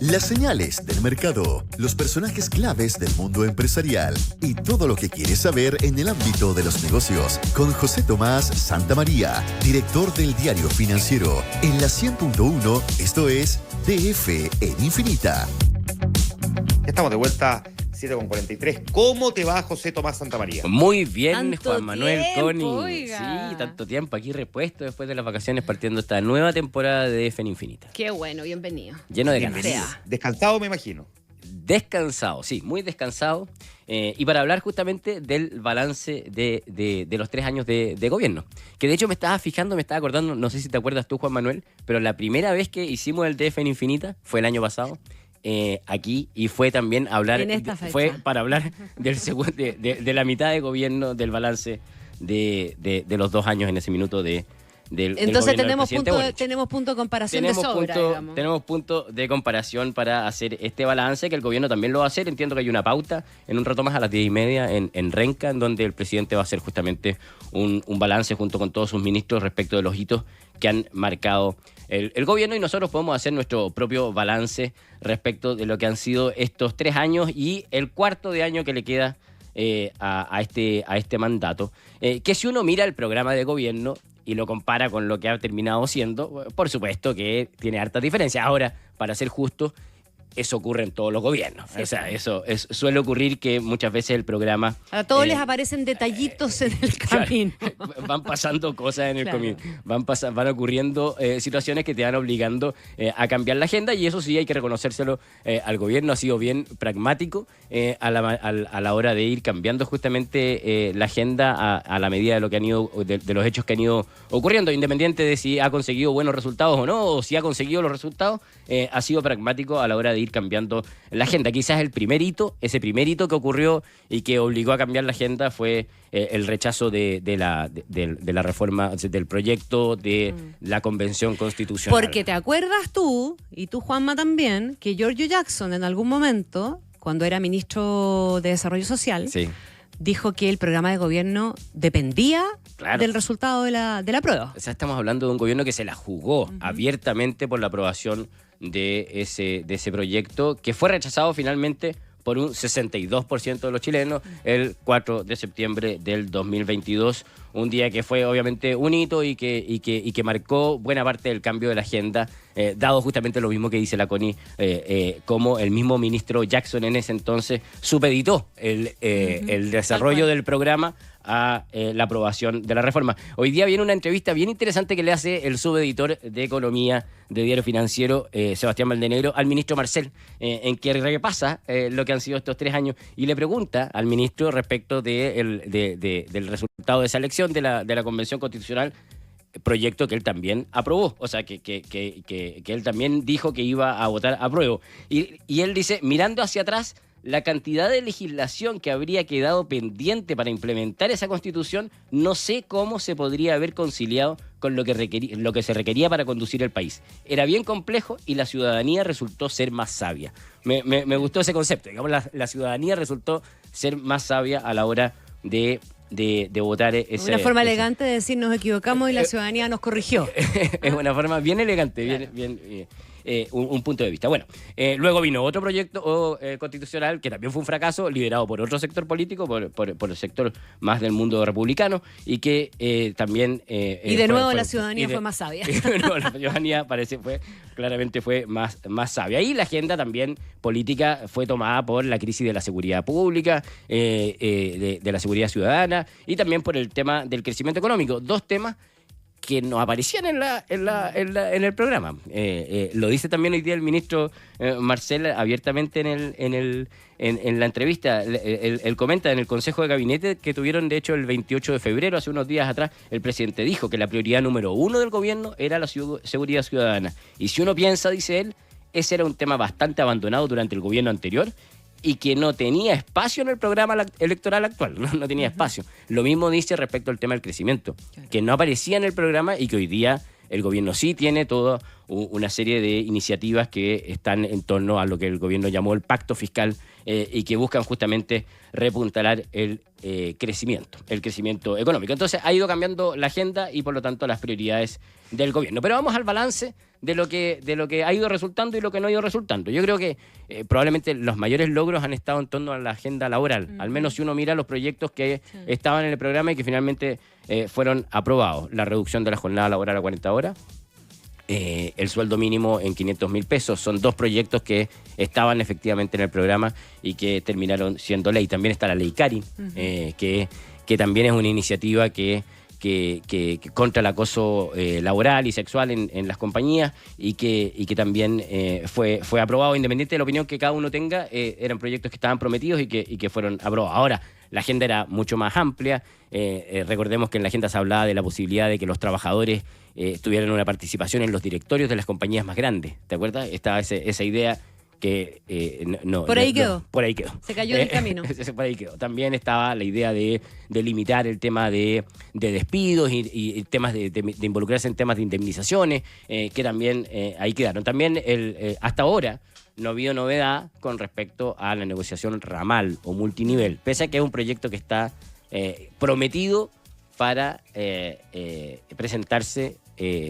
Las señales del mercado, los personajes claves del mundo empresarial y todo lo que quieres saber en el ámbito de los negocios con José Tomás Santamaría, director del Diario Financiero, en la 100.1, esto es DF en Infinita. Ya estamos de vuelta, 7:43. ¿Cómo te va, José Tomás Santamaría? Muy bien, Tanto Juan Manuel, tiempo, Connie. oiga. Sí, tanto tiempo aquí repuesto después de las vacaciones, partiendo esta nueva temporada de DF en Infinita. Qué bueno, bienvenido. Lleno de Bienvenido. ganas. Descansado, me imagino. Descansado, sí, muy descansado. Y para hablar justamente del balance de los 3 años de gobierno. Que de hecho me estaba acordando, no sé si te acuerdas tú, Juan Manuel, pero la primera vez que hicimos el DF en Infinita fue el año pasado. Aquí, y fue también hablar En esta fecha. fue para hablar de la mitad de gobierno, del balance de los 2 años en ese minuto del Entonces gobierno del presidente Boric. tenemos punto de comparación de sobra, digamos. Tenemos punto de comparación para hacer este balance, que el gobierno también lo va a hacer. Entiendo que hay una pauta en un rato más a las 10:30 en Renca, en donde el presidente va a hacer justamente un balance junto con todos sus ministros respecto de los hitos que han marcado el gobierno, y nosotros podemos hacer nuestro propio balance respecto de lo que han sido estos 3 años y el cuarto de año que le queda a este mandato. Que si uno mira el programa de gobierno y lo compara con lo que ha terminado siendo, por supuesto que tiene hartas diferencias. Ahora, para ser justo, eso ocurre en todos los gobiernos. Sí, o sea, suele ocurrir que muchas veces el programa... A todos les aparecen detallitos en el camino. Van pasando cosas en el Claro. camino. Van ocurriendo situaciones que te van obligando a cambiar la agenda, y eso sí hay que reconocérselo al gobierno. Ha sido bien pragmático a la hora de ir cambiando justamente la agenda a la medida de lo que han ido, de los hechos que han ido ocurriendo, independiente de si ha conseguido buenos resultados o no, o si ha conseguido los resultados, ha sido pragmático a la hora de ir cambiando la agenda. Quizás ese primer hito que ocurrió y que obligó a cambiar la agenda fue el rechazo de la reforma, del proyecto de la Convención Constitucional. Porque te acuerdas tú, y tú, Juanma, también, que Giorgio Jackson en algún momento, cuando era ministro de Desarrollo Social, Sí. dijo que el programa de gobierno dependía Claro. del resultado de la prueba. O sea, estamos hablando de un gobierno que se la jugó abiertamente por la aprobación de ese proyecto, que fue rechazado finalmente por un 62% de los chilenos el 4 de septiembre del 2022, un día que fue obviamente un hito y que marcó buena parte del cambio de la agenda, dado justamente lo mismo que dice la Connie, como el mismo ministro Jackson en ese entonces supeditó el desarrollo del programa a la aprobación de la reforma. Hoy día viene una entrevista bien interesante que le hace el subeditor de Economía de Diario Financiero, Sebastián Valdenegro, al ministro Marcel, en que repasa lo que han sido estos 3 años y le pregunta al ministro respecto del resultado de esa elección de la Convención Constitucional, proyecto que él también aprobó, o sea, que él también dijo que iba a votar a prueba. Y él dice, mirando hacia atrás, la cantidad de legislación que habría quedado pendiente para implementar esa Constitución, no sé cómo se podría haber conciliado con lo que se requería para conducir el país. Era bien complejo y la ciudadanía resultó ser más sabia. Me gustó ese concepto. Digamos, la ciudadanía resultó ser más sabia a la hora de votar ese... Una forma elegante de decir nos equivocamos y la ciudadanía nos corrigió. Es una forma bien elegante, Claro. bien un punto de vista. Bueno, luego vino otro proyecto constitucional que también fue un fracaso, liderado por otro sector político, por el sector más del mundo republicano, y que también... Y de nuevo la ciudadanía fue más sabia. No, la ciudadanía claramente fue más sabia. Y la agenda también política fue tomada por la crisis de la seguridad pública, de la seguridad ciudadana, y también por el tema del crecimiento económico. 2 temas que no aparecían en el programa. Lo dice también hoy día el ministro Marcel abiertamente en la entrevista. Él comenta en el Consejo de Gabinete que tuvieron, de hecho, el 28 de febrero, hace unos días atrás, el presidente dijo que la prioridad número 1 del gobierno era la seguridad ciudadana. Y si uno piensa, dice él, ese era un tema bastante abandonado durante el gobierno anterior y que no tenía espacio en el programa electoral actual, no tenía espacio. Lo mismo dice respecto al tema del crecimiento, que no aparecía en el programa y que hoy día el gobierno sí tiene toda una serie de iniciativas que están en torno a lo que el gobierno llamó el pacto fiscal y que buscan justamente repuntalar el crecimiento, el crecimiento económico. Entonces ha ido cambiando la agenda y por lo tanto las prioridades del gobierno. Pero vamos al balance de lo que ha ido resultando y lo que no ha ido resultando. Yo creo que probablemente los mayores logros han estado en torno a la agenda laboral, al menos si uno mira los proyectos que estaban en el programa y que finalmente fueron aprobados. La reducción de la jornada laboral a 40 horas, el sueldo mínimo en 500.000 pesos. Son dos proyectos que estaban efectivamente en el programa y que terminaron siendo ley. También está la ley Cari, que también es una iniciativa que contra el acoso laboral y sexual en las compañías y que también fue aprobado, independiente de la opinión que cada uno tenga. Eran proyectos que estaban prometidos y que fueron aprobados. Ahora, la agenda era mucho más amplia. Recordemos que en la agenda se hablaba de la posibilidad de que los trabajadores tuvieran una participación en los directorios de las compañías más grandes. ¿Te acuerdas? Estaba esa idea que por ahí quedó. Por ahí quedó. Se cayó en el camino. Por ahí quedó. También estaba la idea de limitar el tema de despidos y temas de involucrarse en temas de indemnizaciones, que también ahí quedaron. También hasta ahora no ha habido novedad con respecto a la negociación ramal o multinivel, pese a que es un proyecto que está prometido para presentarse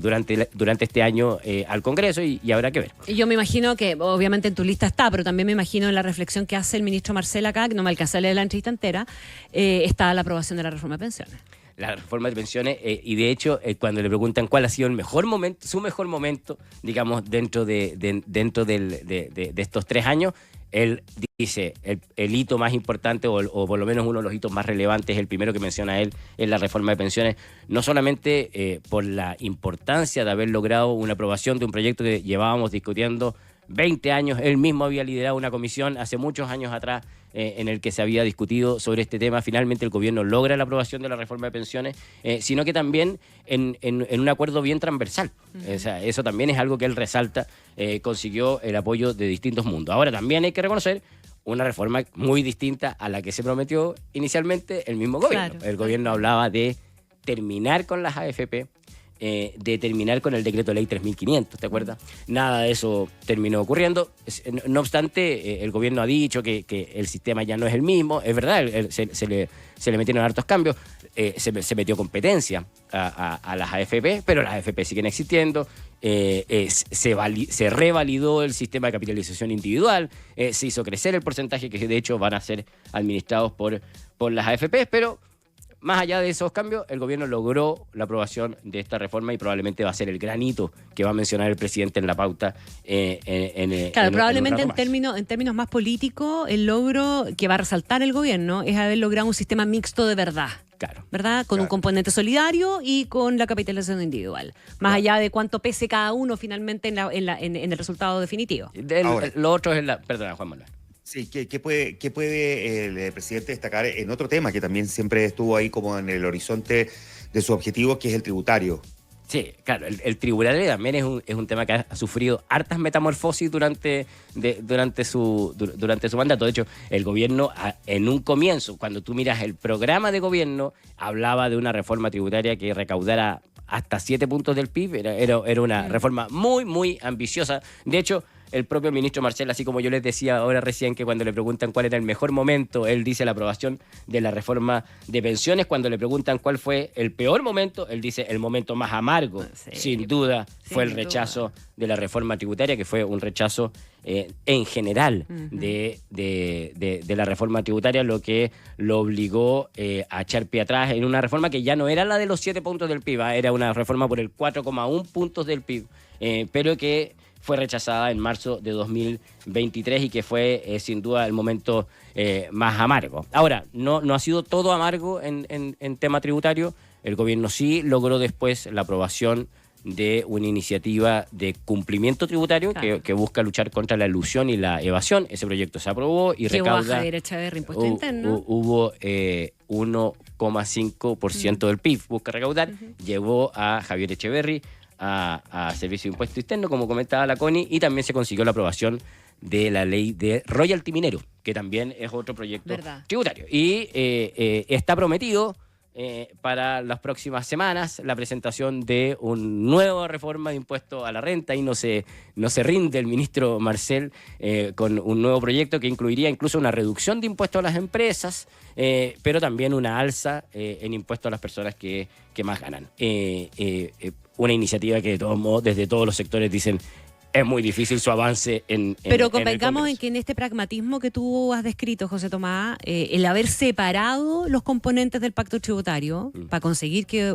durante este año al Congreso y habrá que ver. Y yo me imagino que, obviamente en tu lista está, pero también me imagino en la reflexión que hace el ministro Marcel acá, que no me alcanza a leer la entrevista entera, está la aprobación de la reforma de pensiones. La reforma de pensiones, y de hecho, cuando le preguntan cuál ha sido el mejor momento, su mejor momento, digamos, dentro de estos 3 años, él dice, el hito más importante, o por lo menos uno de los hitos más relevantes, el primero que menciona él, es la reforma de pensiones, no solamente por la importancia de haber logrado una aprobación de un proyecto que llevábamos discutiendo 20 años, él mismo había liderado una comisión hace muchos años atrás en el que se había discutido sobre este tema. Finalmente el gobierno logra la aprobación de la reforma de pensiones, sino que también en un acuerdo bien transversal. O sea, eso también es algo que él resalta, consiguió el apoyo de distintos mundos. Ahora también hay que reconocer una reforma muy distinta a la que se prometió inicialmente el mismo gobierno. Claro. El gobierno hablaba de terminar con las AFP, de terminar con el decreto ley 3.500, ¿te acuerdas? Nada de eso terminó ocurriendo. No obstante, el gobierno ha dicho que el sistema ya no es el mismo. Es verdad, se le metieron hartos cambios. Se metió competencia a las AFP, pero las AFP siguen existiendo. Se revalidó el sistema de capitalización individual. Se hizo crecer el porcentaje que de hecho van a ser administrados por las AFP, pero más allá de esos cambios, el gobierno logró la aprobación de esta reforma y probablemente va a ser el gran hito que va a mencionar el presidente en la pauta. Probablemente en términos más políticos, el logro que va a resaltar el gobierno es haber logrado un sistema mixto de verdad. Claro. ¿Verdad? Con un componente solidario y con la capitalización individual. Más allá de cuánto pese cada uno finalmente en el resultado definitivo. Lo otro es Perdona, Juan Manuel. Sí, ¿qué puede el presidente destacar en otro tema que también siempre estuvo ahí como en el horizonte de su objetivo, que es el tributario? Sí, claro, el tributario también es un tema que ha sufrido hartas metamorfosis durante su mandato. De hecho, el gobierno, en un comienzo, cuando tú miras el programa de gobierno, hablaba de una reforma tributaria que recaudara hasta 7 puntos del PIB. Era una reforma muy, muy ambiciosa. De hecho, el propio ministro Marcel, así como yo les decía ahora recién, que cuando le preguntan cuál era el mejor momento, él dice la aprobación de la reforma de pensiones. Cuando le preguntan cuál fue el peor momento, él dice el momento más amargo, sin duda, fue el rechazo de la reforma tributaria, que fue un rechazo en general de la reforma tributaria, lo que lo obligó a echar pie atrás en una reforma que ya no era la de los 7 puntos del PIB, era una reforma por el 4,1 puntos del PIB, pero que fue rechazada en marzo de 2023 y que fue sin duda el momento más amargo. Ahora, no ha sido todo amargo en tema tributario. El gobierno sí logró después la aprobación de una iniciativa de cumplimiento tributario, claro, que busca luchar contra la elusión y la evasión. Ese proyecto se aprobó y recauda... Javier Echeverri, impuesto interno. Hubo 1,5% del PIB, busca recaudar. Llevó a Javier Echeverri a Servicio de Impuesto Interno, como comentaba la Connie, y también se consiguió la aprobación de la ley de royalty minero, que también es otro proyecto tributario. Y está prometido para las próximas semanas la presentación de una nueva reforma de impuesto a la renta, y no se rinde el ministro Marcel con un nuevo proyecto que incluiría incluso una reducción de impuestos a las empresas, pero también una alza en impuestos a las personas que más ganan. Una iniciativa que de todos modos desde todos los sectores dicen es muy difícil su avance en Pero el convengamos en Congreso. que en este pragmatismo que tú has descrito, José Tomás, el haber separado los componentes del pacto tributario para conseguir que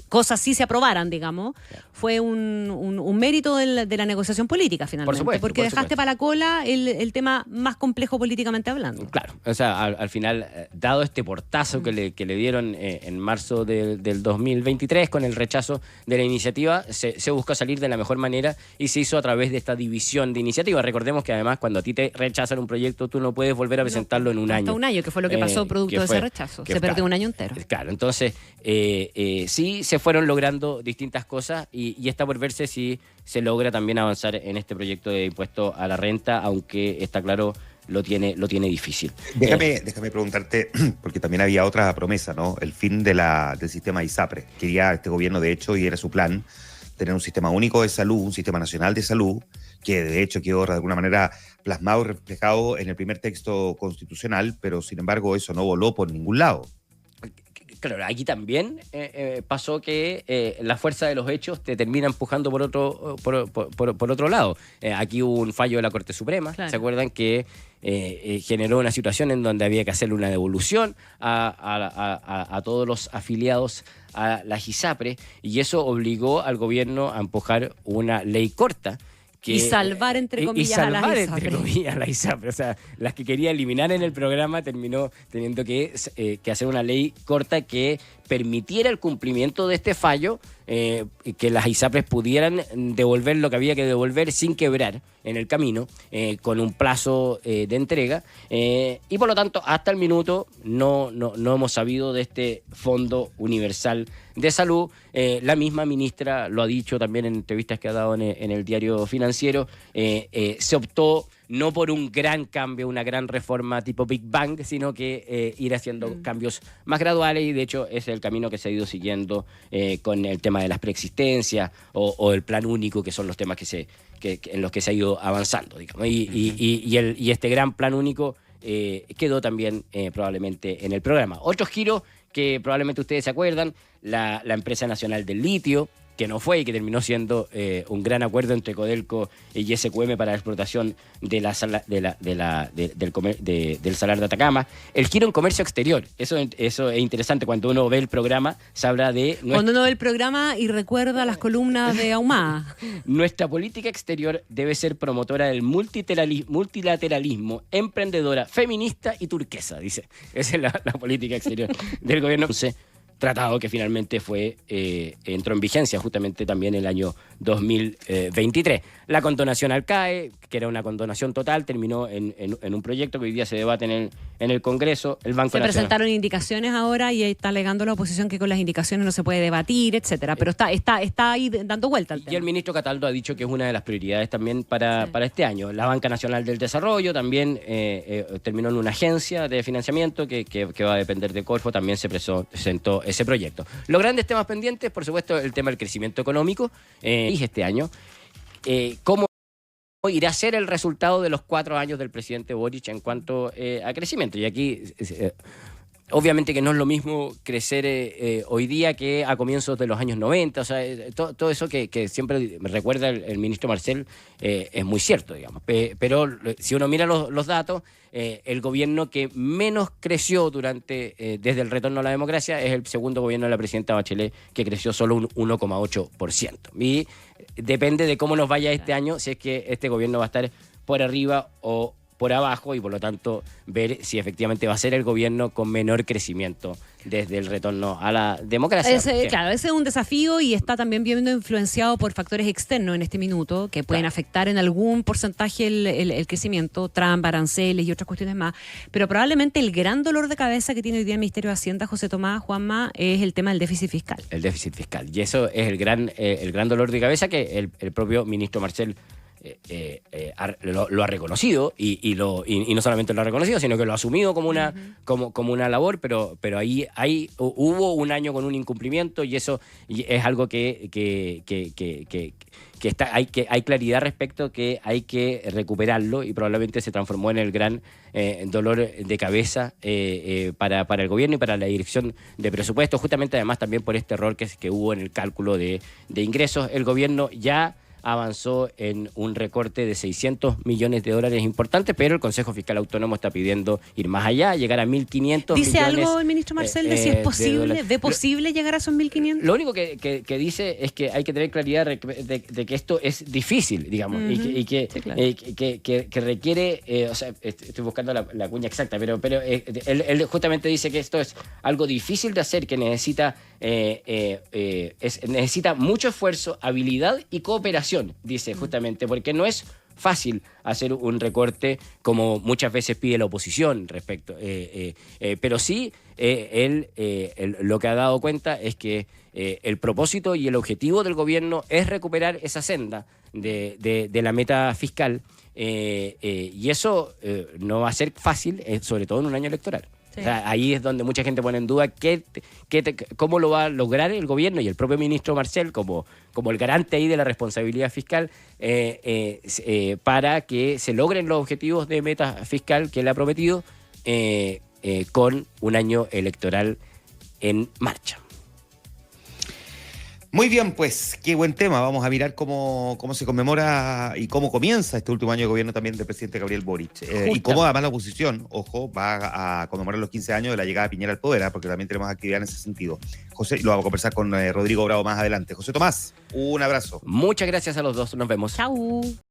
cosas sí se aprobaran, digamos, fue un mérito de la negociación política finalmente, supuesto, porque por dejaste supuesto. para la cola el tema más complejo políticamente hablando. Claro, o sea, al final, dado este portazo que le dieron en marzo del 2023 con el rechazo de la iniciativa, se buscó salir de la mejor manera y se hizo a través de esta división de iniciativas. Recordemos que además cuando a ti te rechazan un proyecto, tú no puedes volver a presentarlo en un año. Hasta un año, que fue lo que pasó producto de ese rechazo. Se perdió un año entero. Claro, entonces sí se fueron logrando distintas cosas y está por verse si se logra también avanzar en este proyecto de impuesto a la renta, aunque está claro, lo tiene difícil. Déjame preguntarte, porque también había otra promesa, ¿no? El fin del sistema ISAPRE. Quería este gobierno, de hecho, y era su plan, tener un sistema único de salud, un sistema nacional de salud, que de hecho quedó de alguna manera plasmado y reflejado en el primer texto constitucional, pero sin embargo eso no voló por ningún lado. Claro, aquí también pasó que la fuerza de los hechos te termina empujando por otro lado. Aquí hubo un fallo de la Corte Suprema, claro. ¿Se acuerdan? Que generó una situación en donde había que hacerle una devolución a todos los afiliados a la ISAPRE, y eso obligó al gobierno a empujar una ley corta. Y salvar, entre comillas, a la ISAPRE. O sea, las que quería eliminar en el programa terminó teniendo que hacer una ley corta que permitiera el cumplimiento de este fallo, que las ISAPRES pudieran devolver lo que había que devolver sin quebrar en el camino, con un plazo de entrega, y por lo tanto hasta el minuto no hemos sabido de este Fondo Universal de Salud. La misma ministra lo ha dicho también en entrevistas que ha dado en el Diario Financiero. Se optó no por un gran cambio, una gran reforma tipo Big Bang, sino que ir haciendo cambios más graduales, y de hecho ese es el camino que se ha ido siguiendo con el tema de las preexistencias o el plan único, que son los temas en los que se ha ido avanzando, digamos. Y este gran plan único quedó también probablemente en el programa. Otro giro que probablemente ustedes se acuerdan, la Empresa Nacional del Litio, que no fue y que terminó siendo un gran acuerdo entre Codelco y SQM para la explotación del salar de Atacama. El giro en comercio exterior, eso es interesante. Cuando uno ve el programa, se habla de... Cuando uno ve el programa y recuerda las columnas de Ahumada. Nuestra política exterior debe ser promotora del multilateralismo, emprendedora, feminista y turquesa, dice. Esa es la política exterior del gobierno. Tratado que finalmente entró en vigencia justamente también el año 2023. La condonación al CAE, que era una condonación total, terminó en un proyecto que hoy día se debate en el Congreso. El Banco Nacional. Presentaron indicaciones ahora y está alegando la oposición que con las indicaciones no se puede debatir, etcétera. Pero está ahí dando vuelta al tema. Y el ministro Cataldo ha dicho que es una de las prioridades también para este año. La Banca Nacional del Desarrollo también terminó en una agencia de financiamiento que va a depender de Corfo. También se presentó ese proyecto. Los grandes temas pendientes, por supuesto, el tema del crecimiento económico este año. ¿Cómo irá a ser el resultado de los 4 años del presidente Boric en cuanto a crecimiento? Y aquí, obviamente que no es lo mismo crecer hoy día que a comienzos de los años 90, o sea, todo eso que siempre me recuerda el ministro Marcel es muy cierto, digamos. Pero si uno mira los datos, el gobierno que menos creció desde el retorno a la democracia es el segundo gobierno de la presidenta Bachelet, que creció solo un 1,8%. Y depende de cómo nos vaya este año, si es que este gobierno va a estar por arriba o por abajo, y por lo tanto ver si efectivamente va a ser el gobierno con menor crecimiento desde el retorno a la democracia. Claro, ese es un desafío y está también viendo influenciado por factores externos en este minuto que pueden afectar en algún porcentaje el crecimiento, Trump, aranceles y otras cuestiones más. Pero probablemente el gran dolor de cabeza que tiene hoy día el Ministerio de Hacienda, José Tomás, Juanma, es el tema del déficit fiscal. El déficit fiscal. Y eso es el gran dolor de cabeza que el propio ministro Marcel lo ha reconocido y no solamente lo ha reconocido, sino que lo ha asumido como una labor, pero ahí hubo un año con un incumplimiento y eso es algo que hay claridad respecto, que hay que recuperarlo y probablemente se transformó en el gran dolor de cabeza para el gobierno y para la dirección de presupuestos, justamente además también por este error que hubo en el cálculo de ingresos. El gobierno ya avanzó en un recorte de 600 millones de dólares importante, pero el Consejo Fiscal Autónomo está pidiendo ir más allá, llegar a 1.500 millones. ¿Dice algo el ministro Marcel de si es posible, ve posible llegar a esos 1.500? Lo único que dice es que hay que tener claridad de que esto es difícil, digamos, y que requiere, o sea, estoy buscando la cuña exacta, pero él justamente dice que esto es algo difícil de hacer, que necesita mucho esfuerzo, habilidad y cooperación, dice justamente, porque no es fácil hacer un recorte como muchas veces pide la oposición respecto. Pero sí, él lo que ha dado cuenta es que el propósito y el objetivo del gobierno es recuperar esa senda de la meta fiscal, y eso no va a ser fácil, sobre todo en un año electoral. Sí. O sea, ahí es donde mucha gente pone en duda cómo lo va a lograr el gobierno y el propio ministro Marcel como el garante ahí de la responsabilidad fiscal para que se logren los objetivos de meta fiscal que él ha prometido con un año electoral en marcha. Muy bien, pues qué buen tema. Vamos a mirar cómo se conmemora y cómo comienza este último año de gobierno también del presidente Gabriel Boric. Y cómo además la oposición, ojo, va a conmemorar los 15 años de la llegada de Piñera al poder, porque también tenemos actividad en ese sentido. José, lo vamos a conversar con Rodrigo Bravo más adelante. José Tomás, un abrazo. Muchas gracias a los dos, nos vemos. Chau.